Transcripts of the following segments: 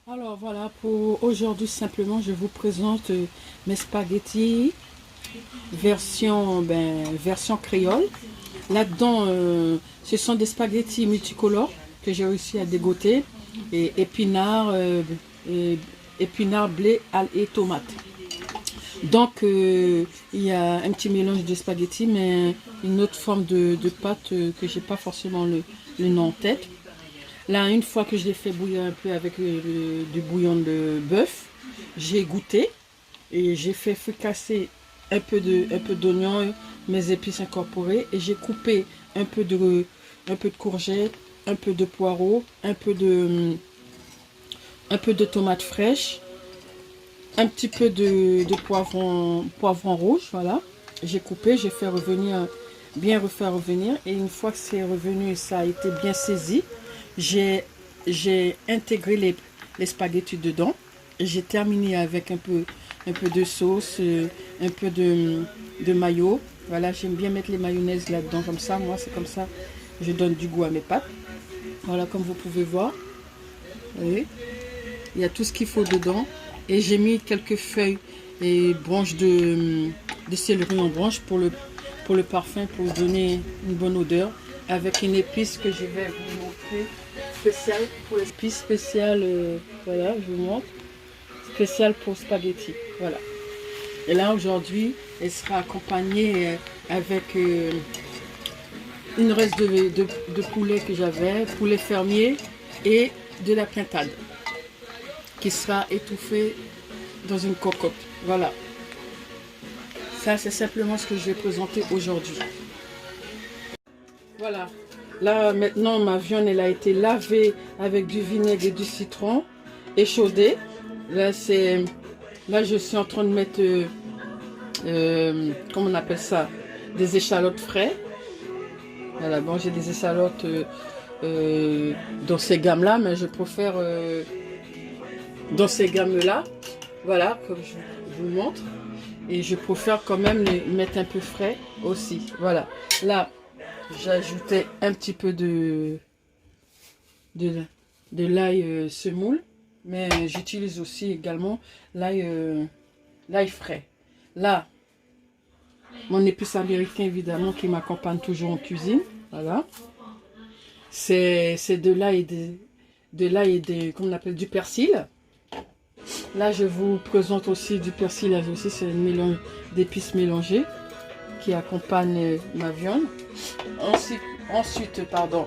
Alors voilà, pour aujourd'hui simplement, je vous présente mes spaghettis version créole. Là-dedans, ce sont des spaghettis multicolores que j'ai réussi à dégoter et et épinards, blé, al et tomates. Donc il y a un petit mélange de spaghettis, mais une autre forme de pâte que j'ai pas forcément le nom en tête. Là, une fois que je l'ai fait bouillir un peu avec du bouillon de bœuf, j'ai goûté et j'ai fait fricasser un peu d'oignon, mes épices incorporées, et j'ai coupé un peu de courgettes, un peu de poireaux, un peu de tomates fraîches, un petit peu de poivron rouge, voilà. J'ai coupé, j'ai fait revenir, bien refaire revenir, et une fois que c'est revenu et ça a été bien saisi, j'ai intégré les spaghettis dedans. J'ai terminé avec un peu de sauce, un peu de mayo. Voilà, j'aime bien mettre les mayonnaises là-dedans comme ça. Moi, c'est comme ça, je donne du goût à mes pâtes. Voilà, comme vous pouvez voir. Vous voyez, il y a tout ce qu'il faut dedans. Et j'ai mis quelques feuilles et branches de céleri en branche pour le parfum, pour donner une bonne odeur. Avec une épice que je vais vous montrer, spéciale pour l'épice spéciale, voilà, je vous montre, spéciale pour spaghetti, voilà. Et là aujourd'hui, elle sera accompagnée avec une reste de poulet que j'avais, poulet fermier et de la pintade qui sera étouffée dans une cocotte. Voilà. Ça, c'est simplement ce que je vais présenter aujourd'hui. Voilà. Là, maintenant, ma viande, elle a été lavée avec du vinaigre et du citron, échaudée. Là, je suis en train de mettre, comment on appelle ça, des échalotes frais. Voilà, bon, j'ai des échalotes dans ces gammes-là, mais je préfère dans ces gammes-là. Voilà, comme je vous montre. Et je préfère quand même les mettre un peu frais aussi. Voilà. Là, j'ajoutais un petit peu de l'ail semoule, mais j'utilise aussi également l'ail frais. Là, mon épice américain évidemment qui m'accompagne toujours en cuisine. Voilà. C'est de l'ail comment on appelle, du persil. Là, je vous présente aussi du persil. Là aussi, c'est un mélange d'épices mélangées qui accompagne ma viande. Ensuite, pardon,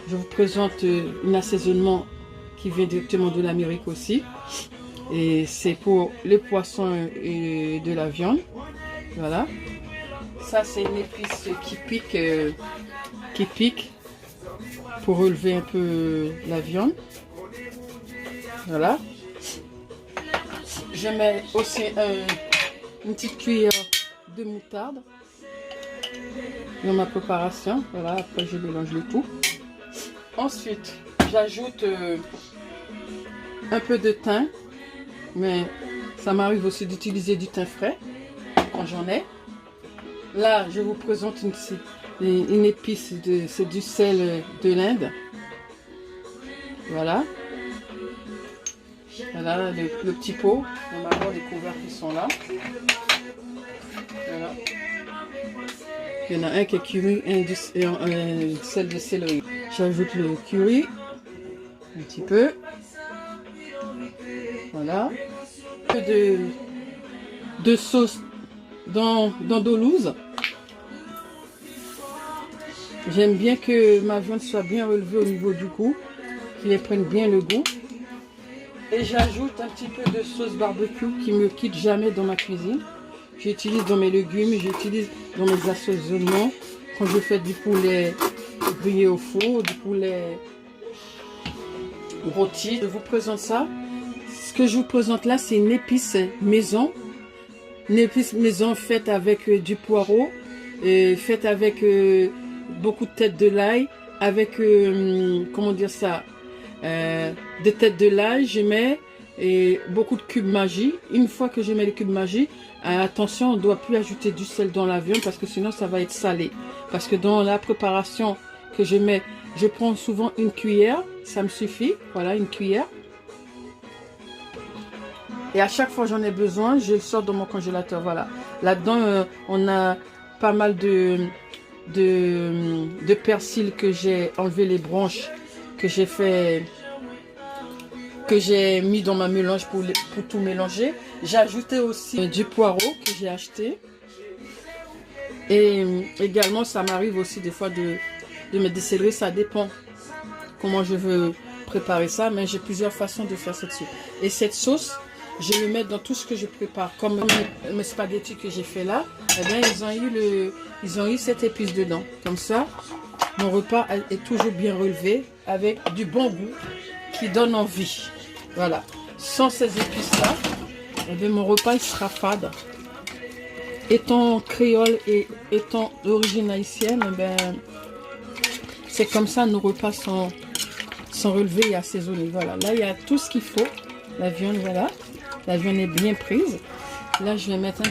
je vous présente un assaisonnement qui vient directement de l'Amérique aussi. Et c'est pour les poissons et de la viande. Voilà. Ça, c'est une épice qui pique pour relever un peu la viande. Voilà. Je mets aussi une petite cuillère de moutarde dans ma préparation. Voilà, après je mélange le tout. Ensuite, j'ajoute un peu de thym, mais ça m'arrive aussi d'utiliser du thym frais quand j'en ai. Là, je vous présente une épice, c'est du sel de l'Inde. Voilà. Voilà le petit pot. Normalement, les couverts qui sont là. Voilà. Il y en a un qui est curry et un sel de céleri. J'ajoute le curry. Un petit peu. Voilà. Un peu de sauce dans d'eau louse. J'aime bien que ma viande soit bien relevée au niveau du goût, qu'il prenne bien le goût. Et j'ajoute un petit peu de sauce barbecue qui me quitte jamais dans ma cuisine. J'utilise dans mes légumes, j'utilise dans mes assaisonnements. Quand je fais du poulet grillé au four, du poulet rôti, je vous présente ça. Ce que je vous présente là, c'est une épice maison. Une épice maison faite avec du poireau, faite avec beaucoup de têtes de l'ail, avec, comment dire ça, des têtes de l'ail, je mets beaucoup de cubes Maggi. Une fois que je mets les cubes Maggi, attention, on ne doit plus ajouter du sel dans la viande parce que sinon ça va être salé. Parce que dans la préparation que je mets, je prends souvent une cuillère, ça me suffit, voilà, une cuillère. Et à chaque fois j'en ai besoin, je le sors de mon congélateur. Voilà. Là-dedans, on a pas mal de persil que j'ai enlevé les branches, que j'ai fait, que j'ai mis dans ma mélange pour tout mélanger. J'ai ajouté aussi du poireau que j'ai acheté. Et également, ça m'arrive aussi des fois de mettre des céleri, ça dépend comment je veux préparer ça, mais j'ai plusieurs façons de faire cette soupe. Et cette sauce, je le mets dans tout ce que je prépare, comme mes spaghettis que j'ai fait là, eh bien, ils ont eu cette épice dedans. Comme ça, mon repas est toujours bien relevé, avec du bon goût qui donne envie. Voilà. Sans ces épices-là, eh bien, mon repas il sera fade. Étant créole et étant d'origine haïtienne, eh ben, c'est comme ça nos repas sont relevés et assaisonnés. Voilà, là il y a tout ce qu'il faut. La viande, voilà, la viande est bien prise. Là je vais mettre un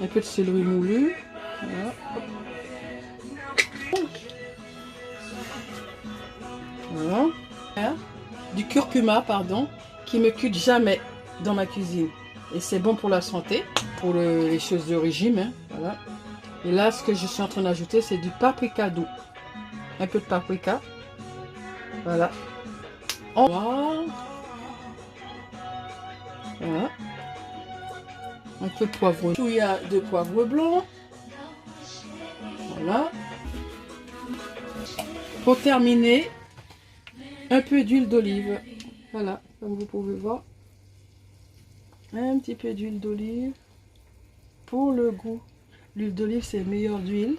peu de céleri moulu. Voilà. Voilà. Du curcuma, pardon, qui me quitte jamais dans ma cuisine. Et c'est bon pour la santé, pour les choses de régime. Hein, voilà. Et là, ce que je suis en train d'ajouter, c'est du paprika doux. Un peu de paprika. Voilà. Voilà. Un peu de poivre. Il y a de poivre blanc. Voilà. Pour terminer, un peu d'huile d'olive. Voilà, comme vous pouvez voir. Un petit peu d'huile d'olive pour le goût. L'huile d'olive, c'est meilleure d'huile.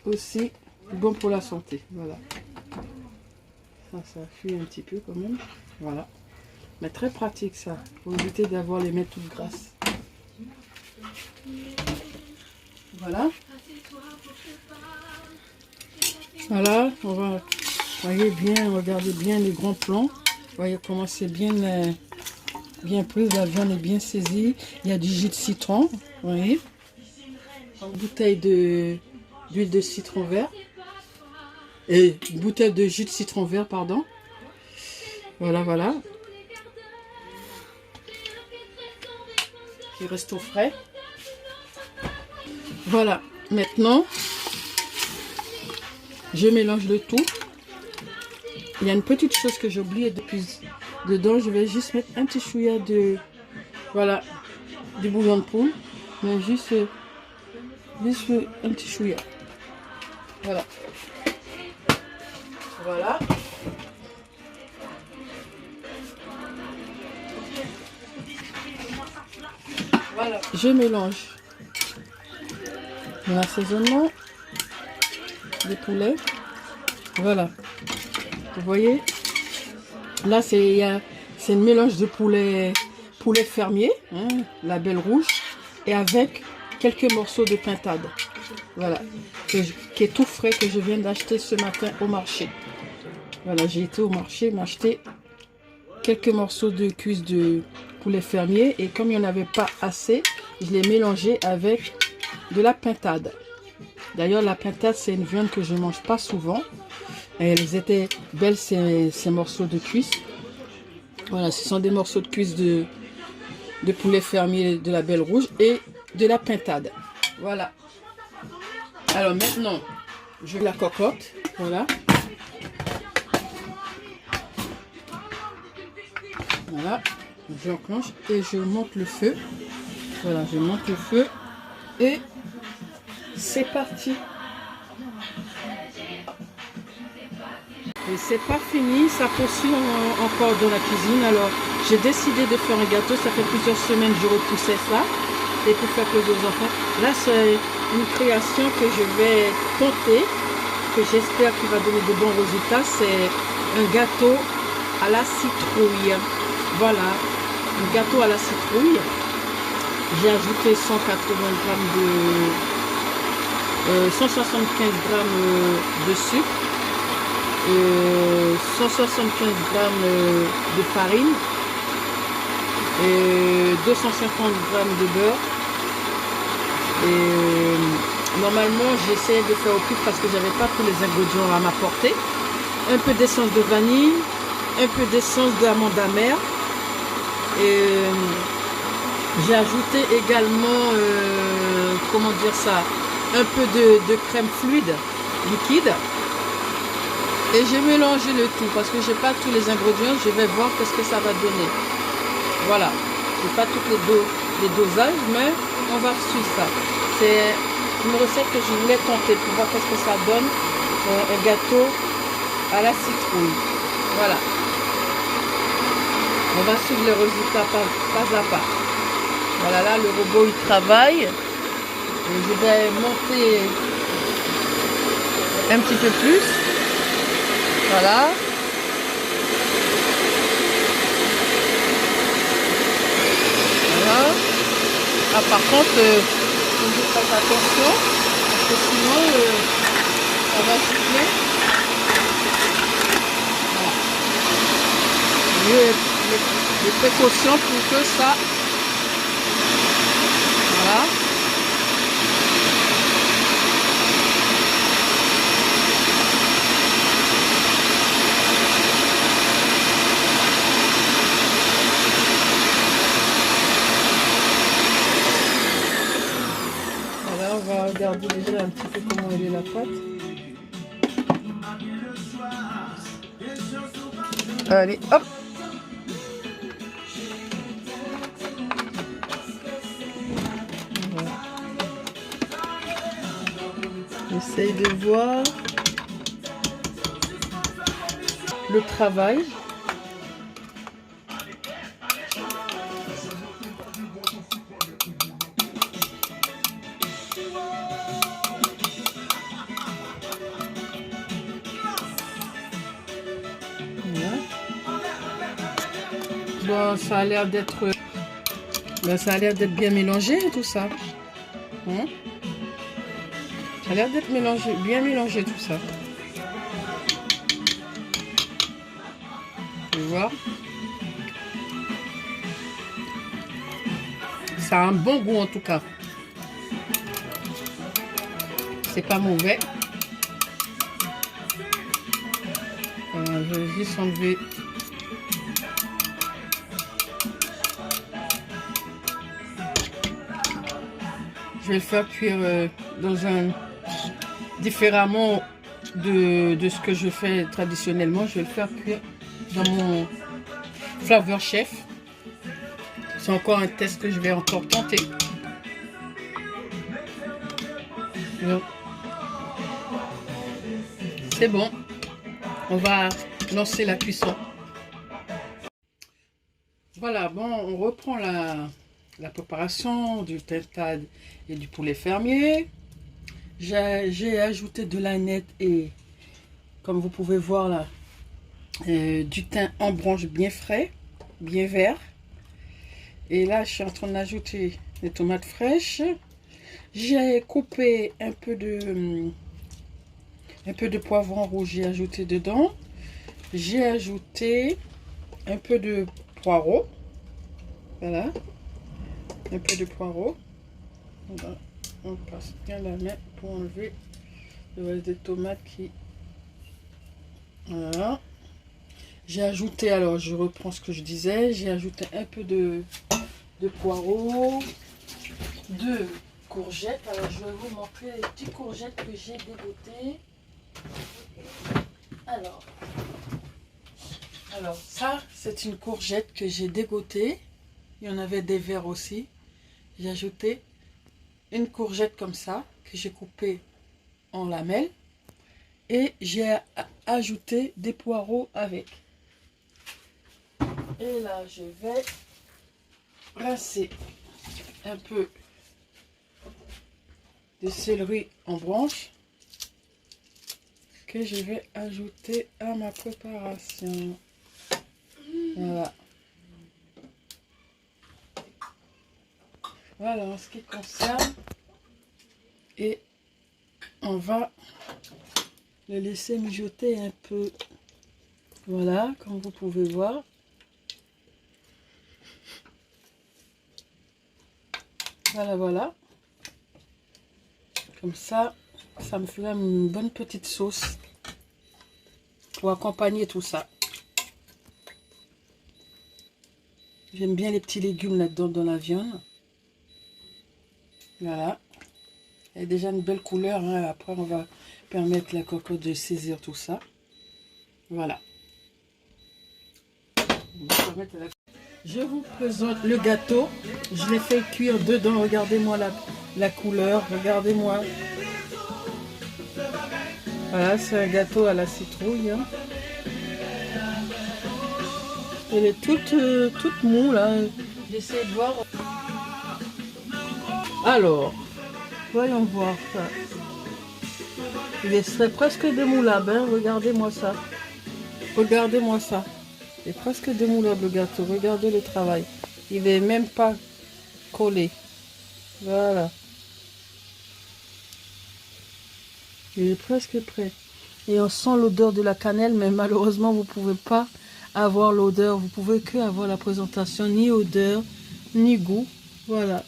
Aussi bon pour la santé. Voilà. Ça fuit un petit peu quand même. Voilà. Mais très pratique ça. Pour éviter d'avoir les mains toutes grasses. Voilà. Voilà. On va, voyez bien, regardez bien les grands plans. Voyez comment c'est bien prise, la viande est bien saisie. Il y a du jus de citron, vous voyez. Une bouteille d'huile de citron vert. Et une bouteille de jus de citron vert, pardon. Voilà, voilà. Qui reste au frais. Voilà. Maintenant, je mélange le tout. Il y a une petite chose que j'ai oublié depuis dedans. Je vais juste mettre un petit chouïa de, voilà, du bouillon de poule. Mais juste un petit chouïa. Voilà. Voilà. Voilà. Je mélange l'assaisonnement des poulets. Voilà. Vous voyez, là c'est un mélange de poulet fermier, hein, la belle rouge, et avec quelques morceaux de pintade. Voilà, qui est tout frais, que je viens d'acheter ce matin au marché. Voilà, j'ai été au marché m'acheter quelques morceaux de cuisse de poulet fermier, et comme il n'y en avait pas assez, je l'ai mélangé avec de la pintade. D'ailleurs, la pintade, c'est une viande que je ne mange pas souvent. Elles étaient belles, ces morceaux de cuisse. Voilà, ce sont des morceaux de cuisse de poulet fermier de la belle rouge et de la pintade. Voilà. Alors maintenant, je la cocotte. Voilà. Voilà. J'enclenche et je monte le feu. Voilà, je monte le feu. Et c'est parti. Et c'est pas fini, ça poursuit encore dans la cuisine. Alors j'ai décidé de faire un gâteau, ça fait plusieurs semaines que je repoussais ça. Et pour faire plaisir aux enfants. Là c'est une création que je vais tenter, que j'espère qu'il va donner de bons résultats. C'est un gâteau à la citrouille. Voilà, un gâteau à la citrouille. J'ai ajouté 175 grammes de sucre. 175 grammes de farine et 250 grammes de beurre. Et normalement j'essaie de faire au plus parce que j'avais pas tous les ingrédients à m'apporter. Un peu d'essence de vanille, un peu d'essence d'amande amère Et j'ai ajouté également, comment dire ça, un peu de crème fluide, liquide. Et j'ai mélangé le tout parce que j'ai pas tous les ingrédients. Je vais voir qu'est-ce que ça va donner. Voilà. J'ai pas tous les dosages, mais on va suivre ça. C'est une recette que je voulais tenter pour voir qu'est-ce que ça donne. Un gâteau à la citrouille. Voilà. On va suivre les résultats pas à pas. Voilà, là, le robot, il travaille. Et je vais monter un petit peu plus. Voilà. Voilà. Ah, par contre, faut que je fasse attention. Parce que sinon, ça va siffler. Voilà. Les précautions pour que ça... Voilà. Voilà, on va regarder déjà un petit peu comment elle est la pâte. Allez, hop! Voilà. J'essaye de voir le travail. Voilà. Bon, ça a l'air d'être bien mélangé tout ça. Hein? Ça a l'air d'être mélangé, bien mélangé tout ça. Tu vois? Ça a un bon goût en tout cas. C'est pas mauvais. Je vais juste enlever. Je vais le faire cuire dans un différemment de ce que je fais traditionnellement. Je vais le faire cuire dans mon Flavor Chef. C'est encore un test que je vais encore tenter. C'est bon. On va lancer la cuisson. Voilà, bon, on reprend la préparation du tintade et du poulet fermier. J'ai ajouté de l'aneth et, comme vous pouvez voir là, du thym en branche bien frais, bien vert. Et là, je suis en train d'ajouter des tomates fraîches. J'ai coupé un peu de poivron rouge, j'ai ajouté dedans. J'ai ajouté un peu de poireau. Voilà. Un peu de poireau. On passe bien la main pour enlever le reste des tomates qui... Voilà. J'ai ajouté, alors je reprends ce que je disais, j'ai ajouté un peu de poireau, de courgettes. Alors je vais vous montrer les petites courgettes que j'ai dégotées. Alors ça, c'est une courgette que j'ai dégotée. Il y en avait des verts aussi. J'ai ajouté une courgette comme ça, que j'ai coupée en lamelles. Et j'ai ajouté des poireaux avec. Et là, je vais rincer un peu de céleri en branche que je vais ajouter à ma préparation. Voilà. Voilà en ce qui concerne. Et on va le laisser mijoter un peu. Voilà, comme vous pouvez voir. Voilà, voilà. Comme ça, ça me fera une bonne petite sauce pour accompagner tout ça. J'aime bien les petits légumes là-dedans dans la viande. Voilà. Il y a déjà une belle couleur, hein. Après, on va permettre la cocotte de saisir tout ça. Voilà. Je vous présente le gâteau. Je l'ai fait cuire dedans. Regardez-moi la couleur. Regardez-moi. Voilà, c'est un gâteau à la citrouille. Hein. Elle est toute mou là. J'essaie de voir. Alors, voyons voir ça. Il serait presque démoulable. Hein. Regardez-moi ça. Regardez-moi ça. Il est presque démoulable le gâteau. Regardez le travail. Il n'est même pas collé. Voilà. Il est presque prêt. Et on sent l'odeur de la cannelle, mais malheureusement, vous ne pouvez pas avoir l'odeur. Vous pouvez que avoir la présentation, ni odeur, ni goût. Voilà.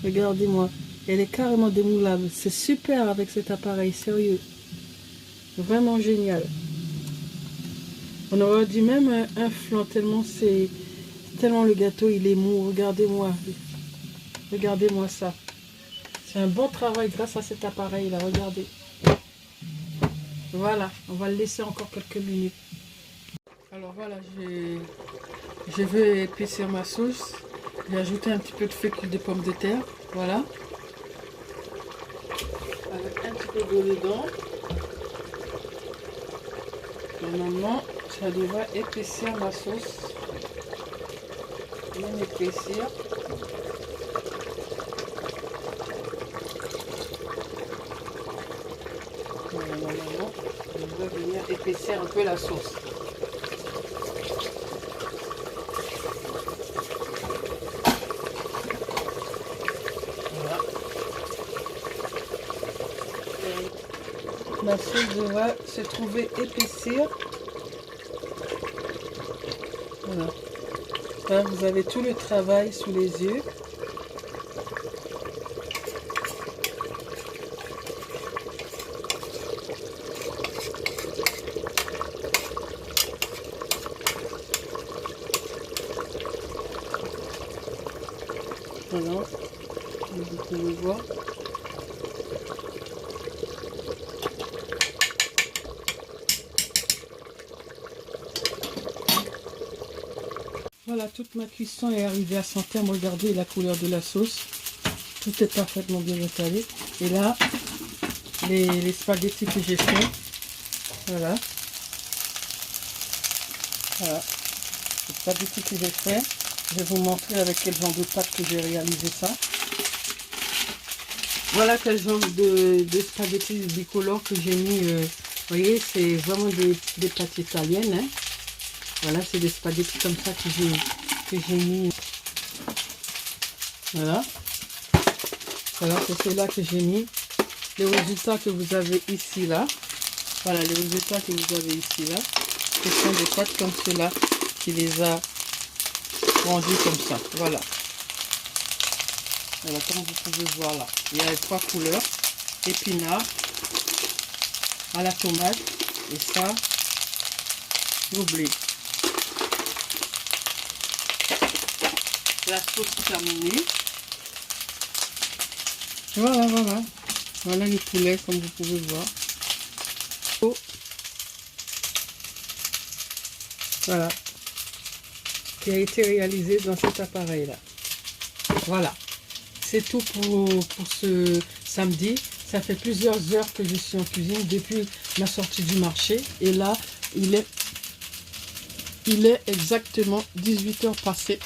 Regardez-moi. Elle est carrément démoulable. C'est super avec cet appareil, sérieux. Vraiment génial. On aurait dit même un flan, tellement le gâteau il est mou. Regardez-moi. Regardez-moi ça. C'est un bon travail grâce à cet appareil là. Regardez. Voilà. On va le laisser encore quelques minutes. Alors voilà, je vais épaissir ma sauce. J'ai ajouté un petit peu de fécule de pommes de terre. Voilà. Avec un petit peu d'eau dedans. Normalement, ça devrait épaissir ma sauce. Bien épaissir. Voilà, normalement, ça devrait venir épaissir un peu la sauce. Voilà. La sauce devrait se trouver épaissir. Voilà. Là, vous avez tout le travail sous les yeux. Voilà. Vous pouvez voir. Voilà, toute ma cuisson est arrivée à son terme. Regardez la couleur de la sauce. Tout est parfaitement bien étalé. Et là, les spaghettis que j'ai fait. Voilà. Voilà. Les spaghettis que j'ai fait. Je vais vous montrer avec quel genre de pâte que j'ai réalisé ça. Voilà quel genre de spaghettis bicolores que j'ai mis. Vous voyez, c'est vraiment des pâtes italiennes. Hein. Voilà, c'est des spaghettis comme ça que j'ai mis. Voilà. Voilà, c'est cela que j'ai mis. Les résultats que vous avez ici, là. Voilà, les résultats que vous avez ici, là. Ce sont des pâtes comme cela qui les a rangées comme ça. Voilà. Voilà, comme vous pouvez voir là. Il y a les trois couleurs. Épinards, à la tomate et ça, le blé. La sauce terminée. Voilà, voilà. Voilà les poulets comme vous pouvez voir. Oh. Voilà. Qui a été réalisé dans cet appareil là. Voilà. C'est tout pour ce samedi. Ça fait plusieurs heures que je suis en cuisine depuis ma sortie du marché. Et là, il est exactement 18 h passées.